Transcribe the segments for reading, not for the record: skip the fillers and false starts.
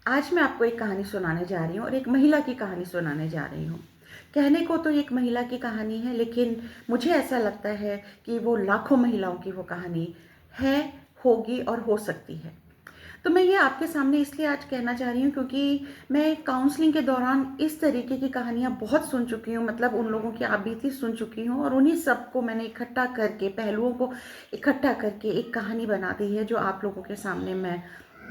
आज मैं आपको एक कहानी सुनाने जा रही हूँ और एक महिला की कहानी सुनाने जा रही हूँ। कहने को तो एक महिला की कहानी है, लेकिन मुझे ऐसा लगता है कि वो लाखों महिलाओं की वो कहानी है, होगी और हो सकती है। तो मैं ये आपके सामने इसलिए आज कहना चाह रही हूँ क्योंकि मैं काउंसलिंग के दौरान इस तरीके की कहानियाँ बहुत सुन चुकी हूँ, मतलब उन लोगों की आप बीती सुन चुकी हूँ और उन्हीं सबको मैंने इकट्ठा करके, पहलुओं को इकट्ठा करके एक कहानी बना दी है जो आप लोगों के सामने मैं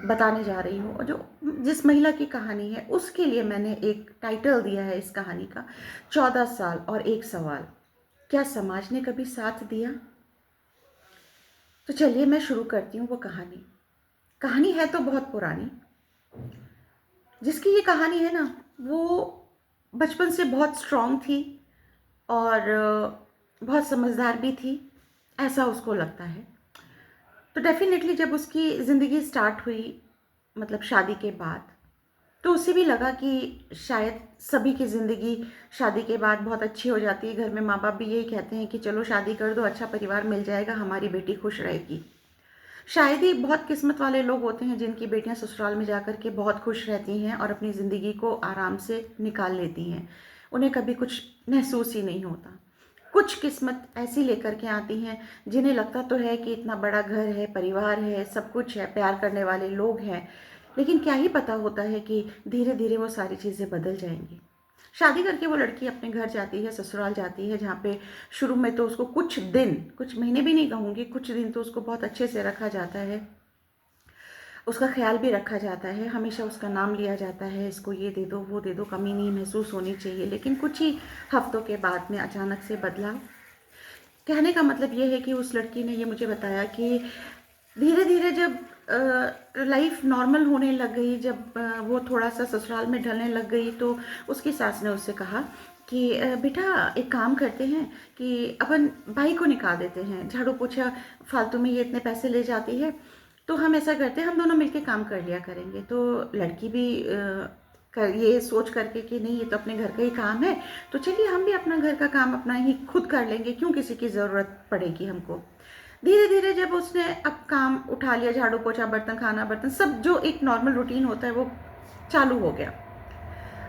बताने जा रही हूँ। और जो जिस महिला की कहानी है उसके लिए मैंने एक टाइटल दिया है इस कहानी का, 14 साल और एक सवाल, क्या समाज ने कभी साथ दिया? तो चलिए मैं शुरू करती हूँ वो कहानी। कहानी है तो बहुत पुरानी। जिसकी ये कहानी है ना, वो बचपन से बहुत स्ट्रांग थी और बहुत समझदार भी थी, ऐसा उसको लगता है। तो डेफिनेटली जब उसकी ज़िंदगी स्टार्ट हुई, मतलब शादी के बाद, तो उसे भी लगा कि शायद सभी की ज़िंदगी शादी के बाद बहुत अच्छी हो जाती है। घर में माँ बाप भी यही कहते हैं कि चलो शादी कर दो, अच्छा परिवार मिल जाएगा, हमारी बेटी खुश रहेगी। शायद ही बहुत किस्मत वाले लोग होते हैं जिनकी बेटियां ससुराल में जाकर के बहुत खुश रहती हैं और अपनी ज़िंदगी को आराम से निकाल लेती हैं। उन्हें कभी कुछ महसूस ही नहीं होता। कुछ किस्मत ऐसी लेकर के आती हैं जिन्हें लगता तो है कि इतना बड़ा घर है, परिवार है, सब कुछ है, प्यार करने वाले लोग हैं, लेकिन क्या ही पता होता है कि धीरे धीरे वो सारी चीज़ें बदल जाएंगी। शादी करके वो लड़की अपने घर जाती है, ससुराल जाती है, जहाँ पे शुरू में तो उसको कुछ दिन, कुछ महीने भी नहीं कहूँगी, कुछ दिन तो उसको बहुत अच्छे से रखा जाता है, उसका ख्याल भी रखा जाता है, हमेशा उसका नाम लिया जाता है, इसको ये दे दो, वो दे दो, कमी नहीं महसूस होनी चाहिए। लेकिन कुछ ही हफ्तों के बाद में अचानक से बदलाव। कहने का मतलब ये है कि उस लड़की ने ये मुझे बताया कि धीरे धीरे जब लाइफ नॉर्मल होने लग गई, जब वो थोड़ा सा ससुराल में ढलने लग गई, तो उसकी सास ने उससे कहा कि बेटा एक काम करते हैं कि अपन भाई को निकाल देते हैं, झाड़ू पोछा फालतू में ये इतने पैसे ले जाती है, तो हम ऐसा करते हैं हम दोनों मिलके काम कर लिया करेंगे। तो लड़की भी ये सोच करके कि नहीं ये तो अपने घर का ही काम है, तो चलिए हम भी अपना घर का काम अपना ही खुद कर लेंगे, क्यों किसी की ज़रूरत पड़ेगी हमको। धीरे धीरे जब उसने अब काम उठा लिया, झाड़ू पोछा बर्तन, खाना बर्तन, सब जो एक नॉर्मल रूटीन होता है वो चालू हो गया।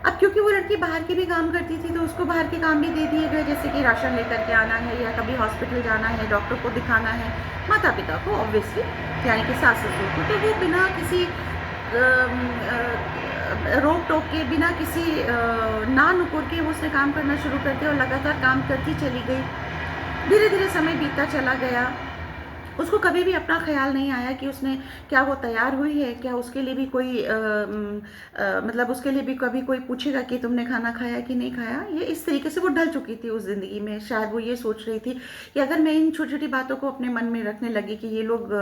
अब क्योंकि वो लड़की बाहर के भी काम करती थी तो उसको बाहर के काम भी दे दिए गए, जैसे कि राशन लेकर के आना है या कभी हॉस्पिटल जाना है, डॉक्टर को दिखाना है, माता पिता को ऑब्वियसली, यानी कि सास ससुर को। तो वो बिना किसी रोक टोक के, बिना किसी ना नुकुर के उसने काम करना शुरू कर दिया और लगातार काम करती चली गई। धीरे धीरे समय बीतता चला गया। उसको कभी भी अपना ख्याल नहीं आया कि उसने, क्या वो तैयार हुई है, क्या उसके लिए भी कोई मतलब उसके लिए भी कभी कोई पूछेगा कि तुमने खाना खाया कि नहीं खाया। ये इस तरीके से वो ढल चुकी थी उस ज़िंदगी में। शायद वो ये सोच रही थी कि अगर मैं इन छोटी छोटी बातों को अपने मन में रखने लगी कि ये लोग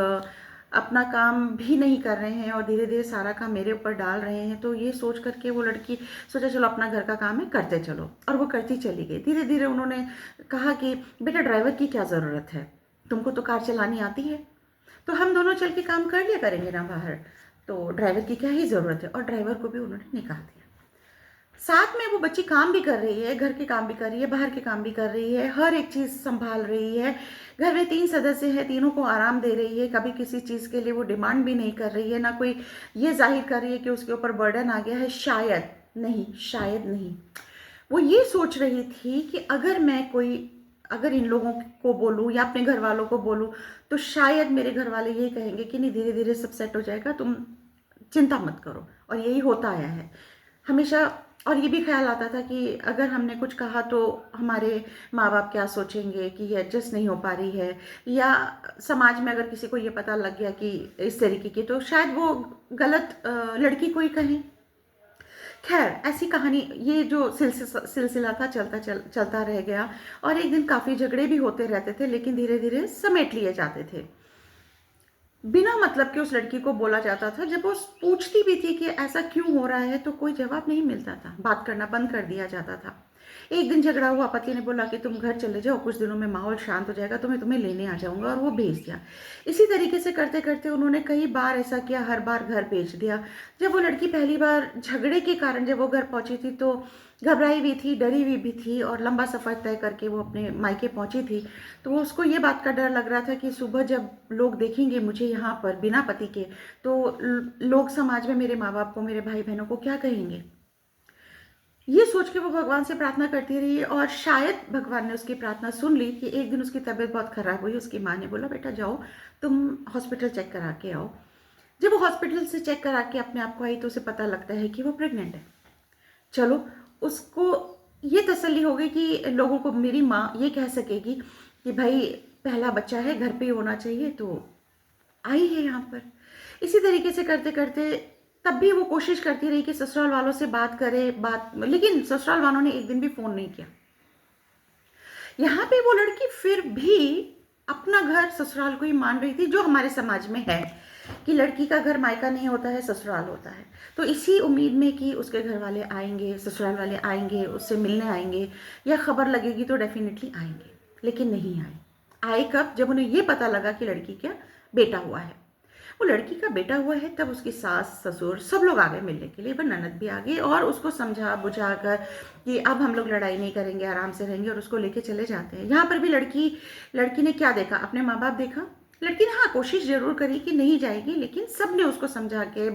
अपना काम भी नहीं कर रहे हैं और धीरे धीरे सारा काम मेरे ऊपर डाल रहे हैं, तो ये सोच करके वो लड़की सोचा चलो अपना घर का काम है करते चलो, और वो करती चली गई। धीरे धीरे उन्होंने कहा कि बेटा ड्राइवर की क्या ज़रूरत है, तुमको तो कार चलानी आती है, तो हम दोनों चल के काम कर लिया करेंगे ना बाहर, तो ड्राइवर की क्या ही ज़रूरत है। और ड्राइवर को भी उन्होंने निकाल दिया। साथ में वो बच्ची काम भी कर रही है, घर के काम भी कर रही है, बाहर के काम भी कर रही है, हर एक चीज़ संभाल रही है। घर में 3 सदस्य हैं, तीनों को आराम दे रही है, कभी किसी चीज़ के लिए वो डिमांड भी नहीं कर रही है, ना कोई ये जाहिर कर रही है कि उसके ऊपर बर्डन आ गया है। शायद नहीं, शायद नहीं, वो ये सोच रही थी कि अगर इन लोगों को बोलूँ या अपने घर वालों को बोलूँ तो शायद मेरे घर वाले यही कहेंगे कि नहीं धीरे धीरे सब सेट हो जाएगा, तुम चिंता मत करो। और यही होता आया है हमेशा। और ये भी ख्याल आता था कि अगर हमने कुछ कहा तो हमारे माँ बाप क्या सोचेंगे कि ये एडजस्ट नहीं हो पा रही है, या समाज में अगर किसी को ये पता लग गया कि इस तरीके की, तो शायद वो गलत लड़की को ही कहें। खैर ऐसी कहानी, ये जो सिलसिला था चलता रह गया। और एक दिन काफ़ी झगड़े भी होते रहते थे, लेकिन धीरे धीरे समेट लिए जाते थे। बिना मतलब के उस लड़की को बोला जाता था। जब वो पूछती भी थी कि ऐसा क्यों हो रहा है, तो कोई जवाब नहीं मिलता था, बात करना बंद कर दिया जाता था। एक दिन झगड़ा हुआ, पति ने बोला कि तुम घर चले जाओ, कुछ दिनों में माहौल शांत हो जाएगा तो मैं तुम्हें लेने आ जाऊँगा, और वो भेज दिया। इसी तरीके से करते-करते उन्होंने कई बार ऐसा किया, हर बार घर भेज दिया। जब वो लड़की पहली बार झगड़े के कारण जब वो घर पहुँची थी तो घबराई हुई थी, डरी हुई भी थी, और लंबा सफ़र तय करके वो अपने मायके पहुँची थी। तो वो उसको ये बात का डर लग रहा था कि सुबह जब लोग देखेंगे मुझे यहाँ पर बिना पति के, तो लोग समाज में मेरे माँ-बाप को, मेरे भाई-बहनों को क्या कहेंगे? ये सोच के वो भगवान से प्रार्थना करती रही, और शायद भगवान ने उसकी प्रार्थना सुन ली कि एक दिन उसकी तबीयत बहुत खराब हुई। उसकी माँ ने बोला, बेटा जाओ तुम हॉस्पिटल चेक करा के आओ। जब वो हॉस्पिटल से चेक करा के अपने आप को आई तो उसे पता लगता है कि वो प्रेग्नेंट है। चलो, उसको ये तसल्ली हो गई कि लोगों को मेरी माँ ये कह सकेगी कि भाई पहला बच्चा है, घर पे ही होना चाहिए, तो आई है यहाँ पर। इसी तरीके से करते-करते तब भी वो कोशिश करती रही कि ससुराल वालों से बात करे, लेकिन ससुराल वालों ने एक दिन भी फ़ोन नहीं किया। यहाँ पे वो लड़की फिर भी अपना घर ससुराल को ही मान रही थी, जो हमारे समाज में है कि लड़की का घर मायका नहीं होता है, ससुराल होता है। तो इसी उम्मीद में कि उसके घर वाले आएँगे, ससुराल वाले आएँगे, उससे मिलने आएँगे, या खबर लगेगी तो डेफ़िनिटली आएँगे, लेकिन नहीं आए। आए कब? जब उन्हें ये पता लगा कि लड़की का बेटा हुआ है। वो लड़की का बेटा हुआ है, तब उसकी सास, ससुर सब लोग आ गए मिलने के लिए, इवन ननद भी आ गई, और उसको समझा-बुझा कर कि अब हम लोग लड़ाई नहीं करेंगे, आराम से रहेंगे, और उसको लेके चले जाते हैं। यहाँ पर भी लड़की ने क्या देखा? अपने माँ-बाप देखा। लड़की ने हाँ, कोशिश ज़रूर करी कि नहीं जाएगी, लेकिन सबने उसको समझा के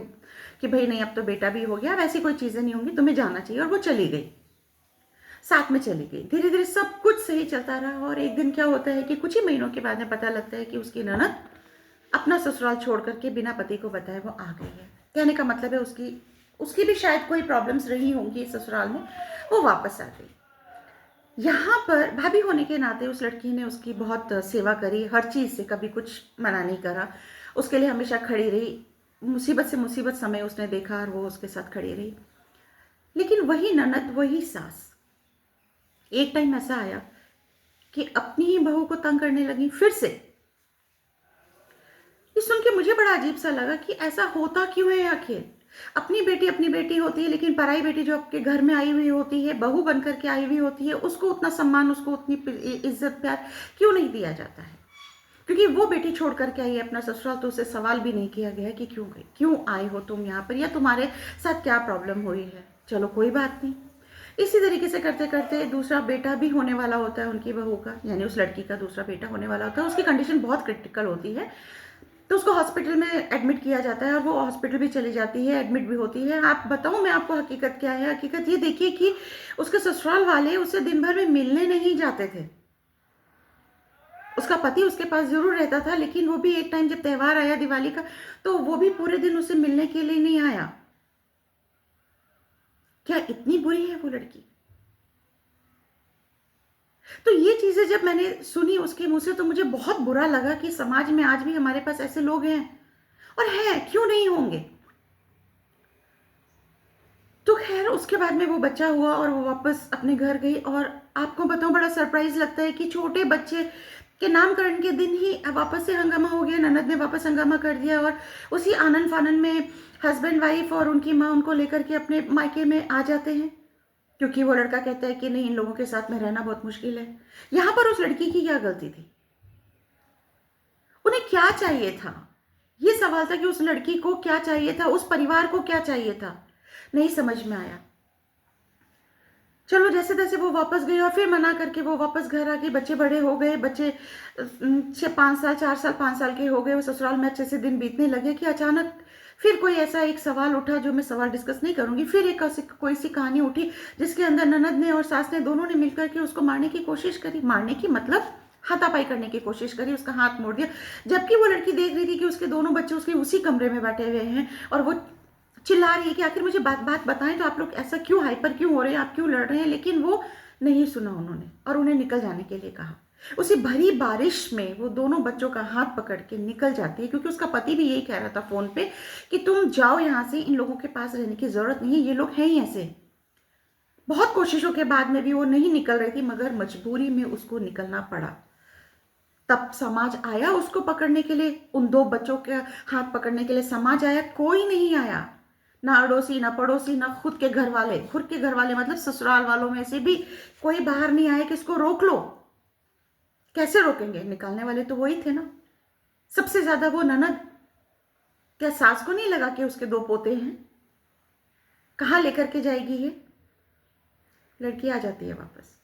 कि भई नहीं, अब तो बेटा भी हो गया, अब ऐसी कोई चीज़ें नहीं होंगी, तुम्हें जाना चाहिए, और वो चली गई। साथ में चली गई। धीरे-धीरे सब कुछ सही चलता रहा, और एक दिन क्या होता है कि कुछ ही महीनों के बाद में पता लगता है कि उसकी ननद अपना ससुराल छोड़ कर के बिना पति को बताए वो आ गई है। कहने का मतलब है उसकी उसकी भी शायद कोई प्रॉब्लम्स रही होंगी ससुराल में, वो वापस आ गई। यहाँ पर भाभी होने के नाते उस लड़की ने उसकी बहुत सेवा करी, हर चीज़ से कभी कुछ मना नहीं करा। उसके लिए हमेशा खड़ी रही, मुसीबत से मुसीबत समय उसने देखा और वो उसके साथ खड़ी रही। लेकिन वही ननद, वही सास, एक टाइम ऐसा आया कि अपनी ही बहू को तंग करने लगी फिर से। ये सुन के मुझे बड़ा अजीब सा लगा कि ऐसा होता क्यों है आखिर? अपनी बेटी होती है, लेकिन पराई बेटी जो आपके घर में आई हुई होती है, बहू बन कर के आई हुई होती है, उसको उतना सम्मान, उसको उतनी इज़्ज़त, प्यार क्यों नहीं दिया जाता है? क्योंकि वो बेटी छोड़ कर के आई है अपना ससुराल, तो उसे सवाल भी नहीं किया गया कि क्यों गई? क्यों आए हो तुम यहाँ पर, या तुम्हारे साथ क्या प्रॉब्लम हुई है? चलो कोई बात नहीं। इसी तरीके से करते-करते दूसरा बेटा भी होने वाला होता है उनकी बहू का, यानी उस लड़की का दूसरा बेटा होने वाला होता है। उसकी कंडीशन बहुत क्रिटिकल होती है। तो उसको हॉस्पिटल में एडमिट किया जाता है, और वो हॉस्पिटल भी चली जाती है, एडमिट भी होती है। आप बताऊँ मैं आपको हकीकत क्या है? हकीकत ये देखिए कि उसके ससुराल वाले उससे दिन भर में मिलने नहीं जाते थे। उसका पति उसके पास ज़रूर रहता था, लेकिन वो भी एक टाइम जब त्योहार आया दिवाली का, तो वो भी पूरे दिन उससे मिलने के लिए नहीं आया। क्या इतनी बुरी है वो लड़की? तो ये चीज़ें जब मैंने सुनी उसके मुँह से, तो मुझे बहुत बुरा लगा कि समाज में आज भी हमारे पास ऐसे लोग हैं, और हैं, क्यों नहीं होंगे? तो ख़ैर उसके बाद में वो बच्चा हुआ, और वो वापस अपने घर गई, और आपको बताऊँ बड़ा सरप्राइज़ लगता है कि छोटे बच्चे के नामकरण के दिन ही वापस से हंगामा हो गया, ननद ने वापस हंगामा कर दिया, और उसी आनन-फानन में हस्बैंड वाइफ़ और उनकी माँ उनको लेकर के अपने मायके में आ जाते हैं। क्योंकि वो लड़का कहता है कि नहीं, इन लोगों के साथ में रहना बहुत मुश्किल है। यहाँ पर उस लड़की की क्या गलती थी? उन्हें क्या चाहिए था? ये सवाल था कि उस लड़की को क्या चाहिए था? उस परिवार को क्या चाहिए था? नहीं समझ में आया। चलो जैसे-तैसे वो वापस गई, और फिर मना करके वो वापस घर आ गई। बच्चे बड़े हो गए, बच्चे 5 साल, 4 साल, 5 साल के हो गए। वो ससुराल में अच्छे से दिन बीतने लगे कि अचानक फिर कोई ऐसा एक सवाल उठा, जो मैं सवाल डिस्कस नहीं करूँगी। फिर एक ऐसी कोई सी कहानी उठी जिसके अंदर ननद ने और सास ने दोनों ने मिलकर के उसको मारने की कोशिश करी। मारने की मतलब हाथापाई करने की कोशिश करी, उसका हाथ मोड़ दिया। जबकि वो लड़की देख रही थी कि उसके दोनों बच्चे उसके उसी कमरे में बैठे हुए हैं, और वो चिल्ला रही है कि आखिर मुझे बात बात बताएं, तो आप लोग ऐसा क्यों हाइपर क्यों हो रहे हैं, आप क्यों लड़ रहे हैं? लेकिन वो नहीं सुना उन्होंने, और उन्हें निकल जाने के लिए कहा। उसी भरी बारिश में वो दोनों बच्चों का हाथ पकड़ के निकल जाती है, क्योंकि उसका पति भी यही कह रहा था फोन पे कि तुम जाओ यहाँ से, इन लोगों के पास रहने की जरूरत नहीं है, ये लोग हैं ही ऐसे। बहुत कोशिशों के बाद में भी वो नहीं निकल रही थी, मगर मजबूरी में उसको निकलना पड़ा। तब समाज आया उसको पकड़ने के लिए, उन दो बच्चों के हाथ पकड़ने के लिए समाज आया, कोई नहीं आया। ना अड़ोसी, ना पड़ोसी, ना खुद के घर वाले। खुद के घर वाले मतलब ससुराल वालों में से भी कोई बाहर नहीं आए कि इसको रोक लो। कैसे रोकेंगे? निकालने वाले तो वही थे ना, सबसे ज्यादा वो ननद। क्या सास को नहीं लगा कि उसके 2 पोते हैं? कहाँ लेकर के जाएगी ये? लड़की आ जाती है वापस,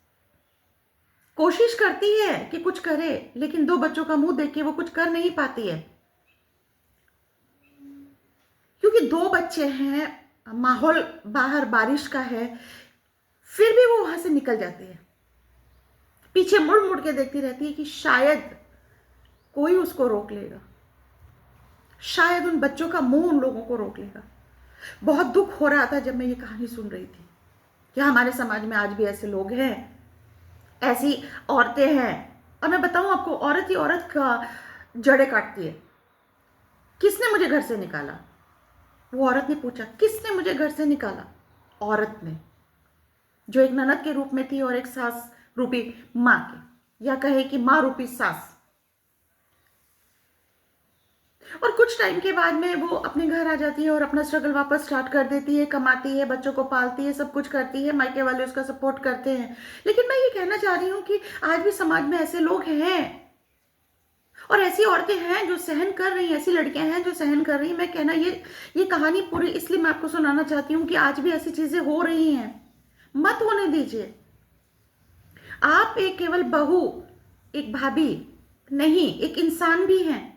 कोशिश करती है कि कुछ करे, लेकिन 2 बच्चों का मुंह देख के वो कुछ कर नहीं पाती है, क्योंकि 2 बच्चे हैं, माहौल बाहर बारिश का है। फिर भी वो वहां से निकल जाती है, पीछे मुड़ मुड़ के देखती रहती है कि शायद कोई उसको रोक लेगा, शायद उन बच्चों का मुंह उन लोगों को रोक लेगा। बहुत दुख हो रहा था जब मैं ये कहानी सुन रही थी कि हमारे समाज में आज भी ऐसे लोग हैं, ऐसी औरतें हैं। और मैं बताऊं आपको, औरत ही औरत का जड़े काटती है। किसने मुझे घर से निकाला? वो औरत ने पूछा, किसने मुझे घर से निकाला? औरत ने, जो एक ननद के रूप में थी और एक सास रूपी मां के, या कहे कि मां रूपी सास। और कुछ टाइम के बाद में वो अपने घर आ जाती है और अपना स्ट्रगल वापस स्टार्ट कर देती है, कमाती है, बच्चों को पालती है, सब कुछ करती है, मायके वाले उसका सपोर्ट करते हैं। लेकिन मैं ये कहना चाह रही हूं कि आज भी समाज में ऐसे लोग हैं और ऐसी औरतें हैं जो सहन कर रही हैं, ऐसी लड़कियां हैं जो सहन कर रही हैं। मैं कहना ये कहानी पूरी इसलिए मैं आपको सुनाना चाहती हूँ कि आज भी ऐसी चीजें हो रही हैं, मत होने दीजिए। आप एक केवल बहू, एक भाभी नहीं, एक इंसान भी हैं।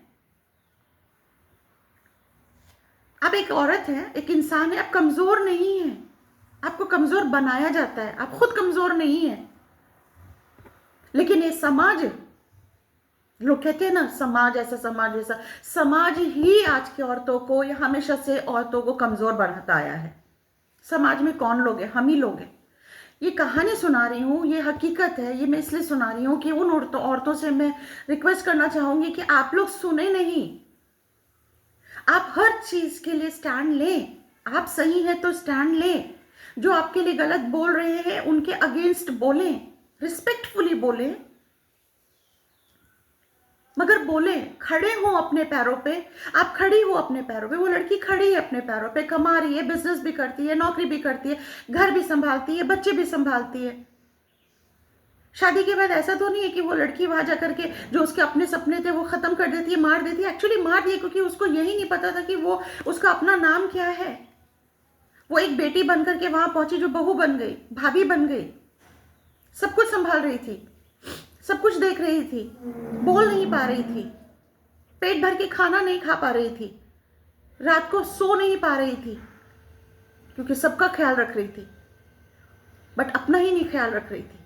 आप एक औरत हैं, एक इंसान है, आप कमजोर नहीं हैं। आपको कमजोर बनाया जाता है, आप खुद कमजोर नहीं है। लेकिन ये समाज, लोग कहते हैं ना समाज ऐसा समाज वैसा, समाज ही आज की औरतों को या हमेशा से औरतों को कमजोर बनाता आया है। समाज में कौन लोग हैं? हम ही लोग हैं। ये कहानी सुना रही हूँ, ये हकीकत है, ये मैं इसलिए सुना रही हूँ कि उन औरतों से मैं रिक्वेस्ट करना चाहूंगी कि आप लोग सुने नहीं, आप हर चीज के लिए स्टैंड लें। आप सही है तो स्टैंड लें, जो आपके लिए गलत बोल रहे हैं उनके अगेंस्ट बोलें, रिस्पेक्टफुली बोलें, मगर बोलें, खड़े हो अपने पैरों पे। आप खड़ी हो अपने पैरों पे, वो लड़की खड़ी है अपने पैरों पे, कमा रही है, बिजनेस भी करती है, नौकरी भी करती है, घर भी संभालती है, बच्चे भी संभालती है। शादी के बाद ऐसा तो नहीं है कि वो लड़की वहां जाकर के जो उसके अपने सपने थे वो खत्म कर देती है, मार देती है। एक्चुअली मार दिए क्योंकि उसको यही नहीं पता था कि वो उसका अपना नाम क्या है। वो एक बेटी बनकर के वहां पहुंची जो बहू बन गई, भाभी बन गई, सब कुछ संभाल रही थी, सब कुछ देख रही थी, बोल नहीं पा रही थी, पेट भर के खाना नहीं खा पा रही थी, रात को सो नहीं पा रही थी, क्योंकि सबका ख्याल रख रही थी, बट अपना ही नहीं ख्याल रख रही थी।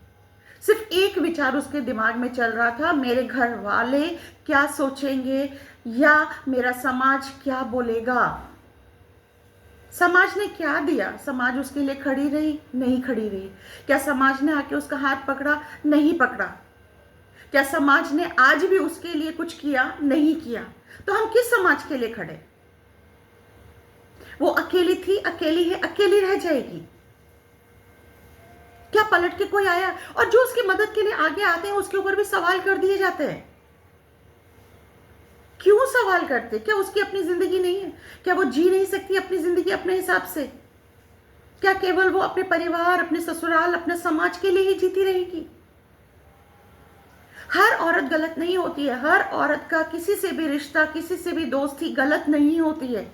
सिर्फ एक विचार उसके दिमाग में चल रहा था, मेरे घर वाले क्या सोचेंगे या मेरा समाज क्या बोलेगा। समाज ने क्या दिया? समाज उसके लिए खड़ी रही? नहीं खड़ी रही। क्या समाज ने आके उसका हाथ पकड़ा? नहीं पकड़ा। क्या समाज ने आज भी उसके लिए कुछ किया? नहीं किया। तो हम किस समाज के लिए खड़े? वो अकेली थी, अकेली है, अकेली रह जाएगी। क्या पलट के कोई आया? और जो उसकी मदद के लिए आगे आते हैं उसके ऊपर भी सवाल कर दिए जाते हैं। क्यों सवाल करते? क्या उसकी अपनी जिंदगी नहीं है? क्या वो जी नहीं सकती अपनी जिंदगी अपने हिसाब से? क्या केवल वो अपने परिवार, अपने ससुराल, अपने समाज के लिए ही जीती रहेगी? हर औरत गलत नहीं होती है। हर औरत का किसी से भी रिश्ता, किसी से भी दोस्ती गलत नहीं होती है।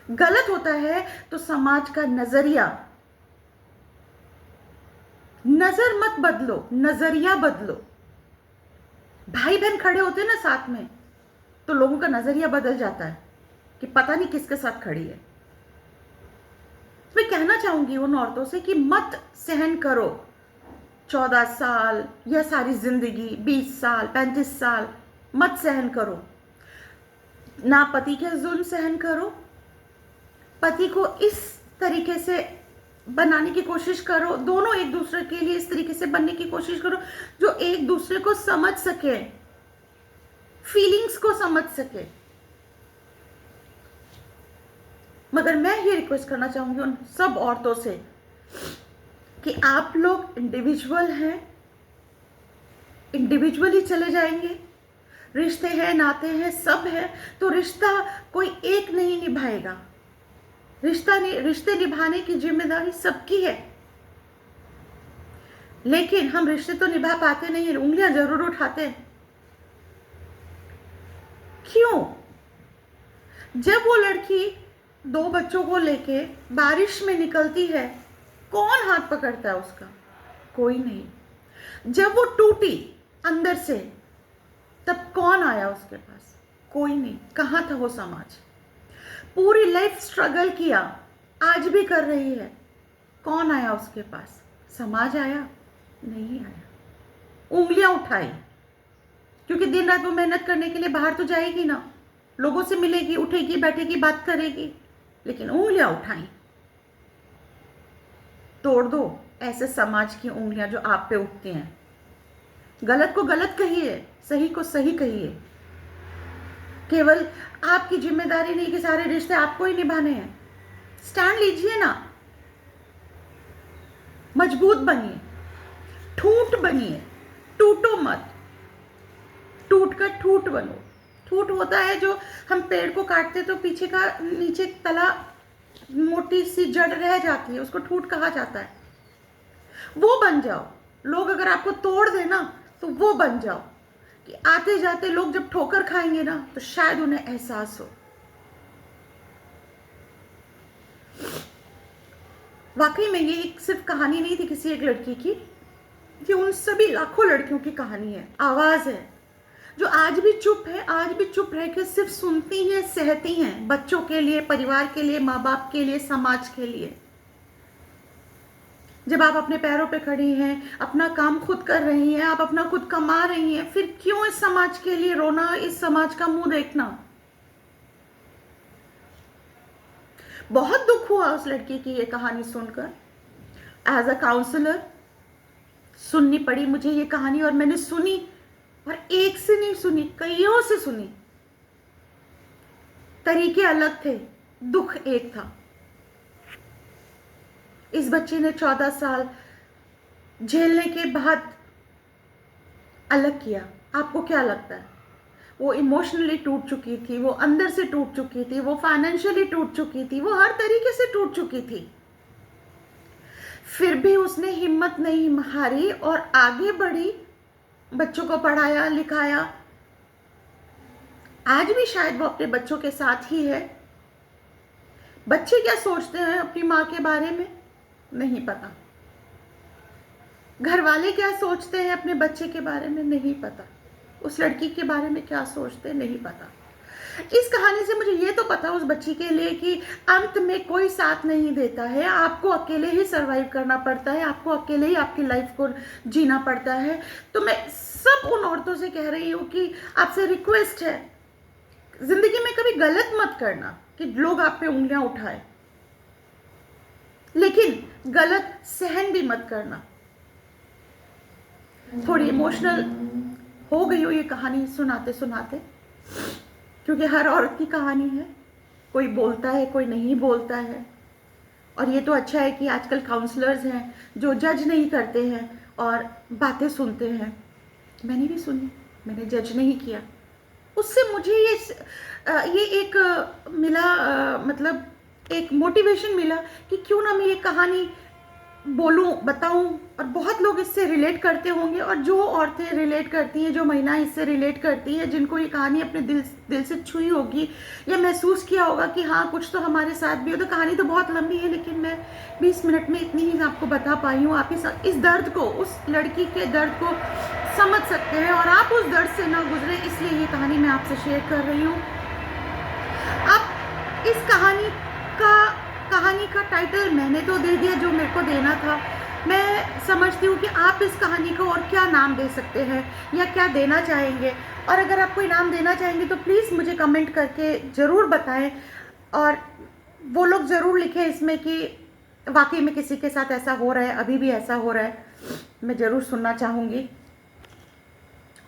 गलत होता है तो समाज का नजरिया। नजर मत बदलो, नजरिया बदलो। भाई बहन खड़े होते हैं ना साथ में, तो लोगों का नजरिया बदल जाता है कि पता नहीं किसके साथ खड़ी है। मैं कहना चाहूंगी उन औरतों से कि मत सहन करो 14 साल या सारी जिंदगी, 20 साल, 35 साल मत सहन करो। ना पति के जुल्म सहन करो, पति को इस तरीके से बनाने की कोशिश करो, दोनों एक दूसरे के लिए इस तरीके से बनने की कोशिश करो जो एक दूसरे को समझ सके, फीलिंग्स को समझ सके। मगर मैं ये रिक्वेस्ट करना चाहूंगी उन सब औरतों से कि आप लोग इंडिविजुअल हैं, इंडिविजुअली चले जाएंगे। रिश्ते हैं, नाते हैं, सब है, तो रिश्ता कोई एक नहीं निभाएगा। रिश्ते निभाने की जिम्मेदारी सबकी है, लेकिन हम रिश्ते तो निभा पाते नहीं हैं, उंगलियां जरूर उठाते हैं। क्यों? जब वो लड़की 2 बच्चों को लेके बारिश में निकलती है, कौन हाथ पकड़ता है उसका? कोई नहीं। जब वो टूटी अंदर से, तब कौन आया उसके पास? कोई नहीं। कहाँ था वो समाज? पूरी लाइफ स्ट्रगल किया, आज भी कर रही है, कौन आया उसके पास? समाज आया? नहीं आया। उंगलियां उठाई, क्योंकि दिन रात वो मेहनत करने के लिए बाहर तो जाएगी ना, लोगों से मिलेगी, उठेगी, बैठेगी, बात करेगी, लेकिन उंगलियां उठाई। तोड़ दो ऐसे समाज की उंगलियां जो आप पे उठती हैं। गलत को गलत कहिए, सही को सही कहिए। केवल आपकी जिम्मेदारी नहीं कि सारे रिश्ते आपको ही निभाने हैं। स्टैंड लीजिए ना, मजबूत बनिए, ठूंठ बनिए, टूटो मत। टूट कर ठूठ बनो। ठूठ होता है जो हम पेड़ को काटते तो पीछे का नीचे तला मोटी सी जड़ रह जाती है, उसको ठूठ कहा जाता है। वो बन जाओ। लोग अगर आपको तोड़ देना तो वो बन जाओ कि आते जाते लोग जब ठोकर खाएंगे ना तो शायद उन्हें एहसास हो। वाकई में ये एक सिर्फ कहानी नहीं थी किसी एक लड़की की, ये उन सभी लाखों लड़कियों की कहानी है, आवाज है, जो आज भी चुप है, आज भी चुप रह के सिर्फ सुनती हैं, सहती हैं, बच्चों के लिए, परिवार के लिए, माँ बाप के लिए, समाज के लिए। जब आप अपने पैरों पे खड़ी हैं, अपना काम खुद कर रही हैं, आप अपना खुद कमा रही हैं, फिर क्यों इस समाज के लिए रोना, इस समाज का मुंह देखना? बहुत दुख हुआ उस लड़की की ये कहानी सुनकर। एज अ काउंसलर सुननी पड़ी मुझे ये कहानी, और मैंने सुनी, और एक से नहीं सुनी, कईयों से सुनी। तरीके अलग थे, दुख एक था। इस बच्ची ने 14 साल झेलने के बाद अलग किया। आपको क्या लगता है? वो इमोशनली टूट चुकी थी, वो अंदर से टूट चुकी थी, वो फाइनेंशियली टूट चुकी थी, वो हर तरीके से टूट चुकी थी। फिर भी उसने हिम्मत नहीं हारी और आगे बढ़ी, बच्चों को पढ़ाया, लिखाया। आज भी शायद वो अपने बच्चों के साथ ही है। बच्चे क्या सोचते हैं अपनी माँ के बारे में नहीं पता। घर वाले क्या सोचते हैं अपने बच्चे के बारे में नहीं पता। उस लड़की के बारे में क्या सोचते हैं नहीं पता। इस कहानी से मुझे ये तो पता उस बच्ची के लिए कि अंत में कोई साथ नहीं देता है, आपको अकेले ही सरवाइव करना पड़ता है, आपको अकेले ही आपकी लाइफ को जीना पड़ता है। तो मैं सब उन औरतों से कह रही हूँ कि आपसे रिक्वेस्ट है, जिंदगी में कभी गलत मत करना कि लोग आप पे उंगलियां उठाए, लेकिन गलत सहन भी मत करना। थोड़ी इमोशनल हो गई हो ये कहानी सुनाते सुनाते, क्योंकि हर औरत की कहानी है, कोई बोलता है, कोई नहीं बोलता है। और ये तो अच्छा है कि आजकल काउंसलर्स हैं जो जज नहीं करते हैं और बातें सुनते हैं। मैंने भी सुनी, मैंने जज नहीं किया। उससे मुझे ये एक मिला, मतलब एक मोटिवेशन मिला कि क्यों ना मैं ये कहानी बोलूं, बताऊं, और बहुत लोग इससे रिलेट करते होंगे। और जो औरतें रिलेट करती हैं, जो महिलाएं इससे रिलेट करती हैं, जिनको ये कहानी अपने दिल से छुई होगी या महसूस किया होगा कि हाँ कुछ तो हमारे साथ भी हो। तो कहानी तो बहुत लंबी है, लेकिन मैं 20 मिनट में इतनी ही आपको बता पाई हूँ। आप इस दर्द को, उस लड़की के दर्द को समझ सकते हैं और आप उस दर्द से ना गुजरे, इसलिए ये कहानी मैं आपसे शेयर कर रही हूँ। आप इस कहानी का टाइटल मैंने तो दे दिया जो मेरे को देना था। मैं समझती हूँ कि आप इस कहानी को और क्या नाम दे सकते हैं या क्या देना चाहेंगे, और अगर आप कोई नाम देना चाहेंगे तो प्लीज़ मुझे कमेंट करके ज़रूर बताएं। और वो लोग ज़रूर लिखें इसमें कि वाकई में किसी के साथ ऐसा हो रहा है, अभी भी ऐसा हो रहा है। मैं ज़रूर सुनना चाहूँगी।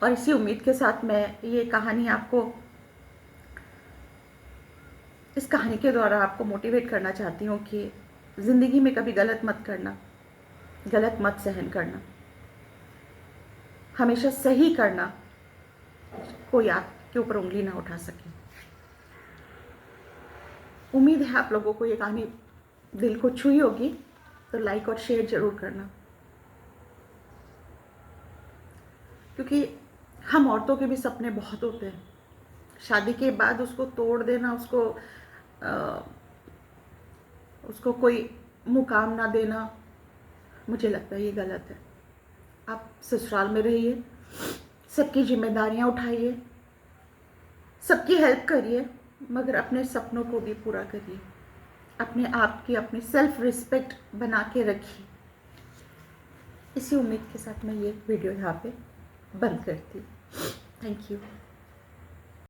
और इसी उम्मीद के साथ मैं ये कहानी आपको, इस कहानी के द्वारा आपको मोटिवेट करना चाहती हूँ कि ज़िंदगी में कभी गलत मत करना, गलत मत सहन करना, हमेशा सही करना, कोई आपके ऊपर उंगली ना उठा सके। उम्मीद है आप लोगों को ये कहानी दिल को छुई होगी, तो लाइक और शेयर ज़रूर करना, क्योंकि हम औरतों के भी सपने बहुत होते हैं। शादी के बाद उसको तोड़ देना, उसको कोई मुकाम ना देना, मुझे लगता है ये गलत है। आप ससुराल में रहिए, सबकी जिम्मेदारियां उठाइए, सबकी हेल्प करिए, मगर अपने सपनों को भी पूरा करिए। अपने आप की, अपनी सेल्फ रिस्पेक्ट बना के रखिए। इसी उम्मीद के साथ मैं ये वीडियो यहाँ पे बंद करती हूँ। Thank you.